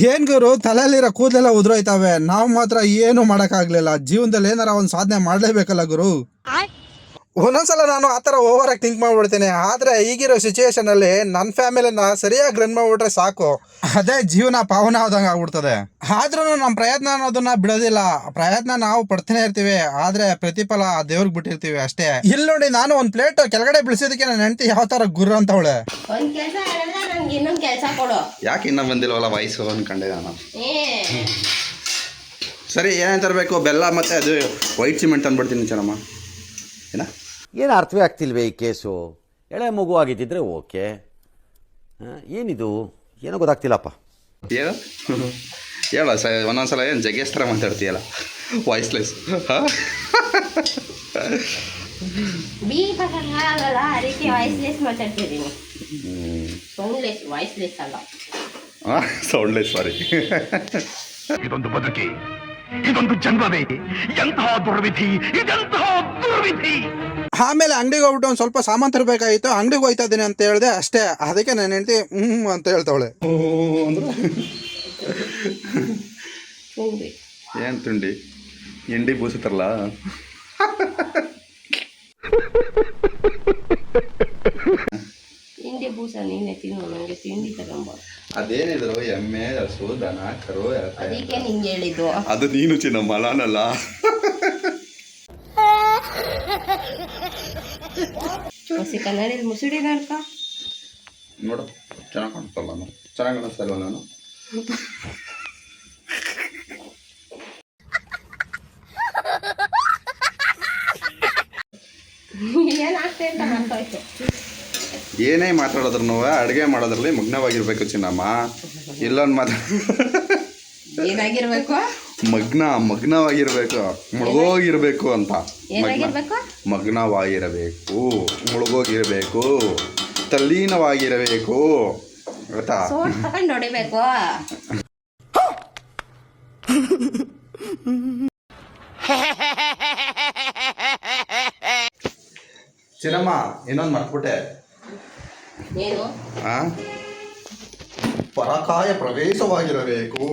ಏನ್ ಗುರು, ತಲೆಯಲ್ಲಿರೋ ಕೂದಲೆಲ್ಲ ಉದುರೋಯ್ತಾವೆ, ನಾವು ಮಾತ್ರ ಏನು ಮಾಡಕ್ಕಾಗ್ಲಿಲ್ಲ. ಜೀವನದಲ್ಲಿ ಏನಾರ ಒಂದು ಸಾಧನೆ ಮಾಡ್ಲೇಬೇಕಲ್ಲ ಗುರು. ಒಂದೊಂದ್ಸಲ ನಾನು ಆತರ ಓವರ್ ಆಗಿ ಥಿಂಕ್ ಮಾಡ್ಬಿಡ್ತೀನಿ. ಆದ್ರೆ ಈಗಿರೋ ಸಿಚುವೇಶನ್ ಅಲ್ಲಿ ನನ್ನ ಫ್ಯಾಮಿಲಿನ ಸರಿಯಾಗಿ ರನ್ ಮಾಡ್ಬಿಟ್ರೆ ಸಾಕು, ಅದೇ ಜೀವನ ಪಾವನ ಆದಂಗೆ ಆಗ್ಬಿಡ್ತದೆ. ಆದ್ರೂ ನಮ್ಮ ಪ್ರಯತ್ನ ಅನ್ನೋದನ್ನ ಬಿಡೋದಿಲ್ಲ. ಪ್ರಯತ್ನ ನಾವು ಪಡ್ತಾನೆ ಇರ್ತೀವಿ, ಆದ್ರೆ ಪ್ರತಿಫಲ ದೇವ್ರಿಗೆ ಬಿಟ್ಟಿರ್ತೀವಿ ಅಷ್ಟೇ. ಇಲ್ಲಿ ನೋಡಿ, ನಾನು ಒಂದ್ ಪ್ಲೇಟ್ ಕೆಳಗಡೆ ಬಿಡಿಸೋದಕ್ಕೆ ನನ್ನ ಹೆಂಡತಿ ಯಾವ ತರ ಗುರು ಅಂತವಳೆ. ಒಂದ್ ಕೆಲಸ ಹೇಳಿದ್ರೆ ನಂಗೆ ಇನ್ನೊಂದ್ ಕೆಲಸ ಕೊಡು. ಯಾಕೆ ಇನ್ನೂ ಬಂದಿಲ್ವಲ್ಲ ವಯಸ್ಸು ಅನ್ಕೊಂಡೆ ನಾನು. ಸರಿ, ಏನೇನು ತರಬೇಕು? ಬೆಲ್ಲ ಮತ್ತು ಅದು ವೈಟ್ ಸಿಮೆಂಟ್ ತಂದ್ಬಿಡ್ತೀನಿ ಚೆನ್ನಮ್ಮ. ಏನು ಅರ್ಥವೇ ಆಗ್ತಿಲ್ವೇ ಈ ಕೇಸು? ಎಳೆ ಮಗು ಆಗಿದ್ದಿದ್ರೆ ಓಕೆ, ಏನಿದು ಏನೋ ಗೊತ್ತಾಗ್ತಿಲ್ಲಪ್ಪ. ಹೇಳ ಹೇಳ ಒಂದೊಂದ್ಸಲ ಏನು ಜಗ್ಗೇಶ್ ಥರ ಮಾತಾಡ್ತೀಯಲ್ಲ, ವಾಯ್ಸ್ಲೆಸ್. ಆಗಲ್ಲ, ಅದಕ್ಕೆ ವಾಯ್ಸ್ಲೆಸ್ ಮಾತಾಡ್ತಿದ್ದೀನಿ. ಸೌಂಡ್ಲೆಸ್, ವಾಯ್ಸ್ಲೆಸ್ ಅಲ್ಲ. ಸೌಂಡ್ಲೆಸ್, ಸಾರಿ. ಇದೊಂದು ಬದುಕಿ, ಇದೊಂದು ಜನ್ಮವೇ, ಎಂತಹ ದುರ್ವಿಧಿ, ಇದೆಂತಹ ದುರ್ವಿಧಿ. ಆಮೇಲೆ ಅಂಗಡಿಗೆ ಹೋಗ್ಬಿಟ್ಟು ಒಂದು ಸ್ವಲ್ಪ ಸಾಮಾನು ತರಬೇಕಾಗಿತ್ತು, ಅಂಗಡಿಗೆ ಹೋಯ್ತಾ ಇದ್ದೀನಿ ಅಂತ ಹೇಳಿದೆ ಅಷ್ಟೇ. ಅದಕ್ಕೆ ನನ್ನ ಹೆಂಡತಿ ಅಂತ ಹೇಳ್ತಾವಳೆ. ಏನು ತಿಂಡಿ? ಎಂಡಿ ಬೂಸುತ್ತಾರಲ್ಲ. ತಿಂಡಿ ಬೂಸ ನೀನೆ ತಿನ್ನು, ನನಗೆ ತಿಂಡಿ ತಗೊಂಬ. ಅದೇನಿದ್ರು ಎಮ್ಮೆ, ಹಸು, ದನ, ಕರು, ಅದಕ್ಕೆ ನಿಂಗೆ ಹೇಳಿದ್ದು. ಅದು ನೀನು ಚಿನ್ನಮ್ಮ, ನಾನಲ್ಲ. ಹೊಸಿ ಕನ್ನಡದ ಮುಸುಡಿ ನಾಡ್ಕ ನೋಡು, ಚೆನ್ನಾಗಿ ಕಾಣಿಸ್ತಲ್ಲ ನಾನು? ಚೆನ್ನಾಗಿ ಕಾಣಿಸ್ತಾ ಇಲ್ವ ನಾನು? ಏನಾಗ್ತದೆ ಅಂತ ಮಾತಾಯ್ತು. ಏನೇ ಮಾತಾಡೋದ್ರೂ ಅಡುಗೆ ಮಾಡೋದ್ರಲ್ಲಿ ಮಗ್ನವಾಗಿರ್ಬೇಕು ಚಿನ್ನಮ್ಮ. ಇಲ್ಲೊಂದು ಏನಾಗಿರ್ಬೇಕು? ಮಗ್ನವಾಗಿರ್ಬೇಕು, ಮುಳುಗೋಗಿರ್ಬೇಕು ಅಂತ. ಏನಾಗಿರ್ಬೇಕು? ಮಗ್ನವಾಗಿರಬೇಕು, ಮುಳುಗೋಗಿರ್ಬೇಕು, ತಲ್ಲೀನವಾಗಿರಬೇಕು, ಗೊತ್ತಾ? ಸೋಟ್ ತಗೊಂಡು ಹೊಡಿಬೇಕು. ಚಿನ್ನಮ್ಮ, ಇನ್ನೊಂದು ಮರ್ತ್ಬಿಟ್ಟೆ. ಏನು? ಪರಕಾಯ ಪ್ರವೇಶವಾಗಿರಬೇಕು.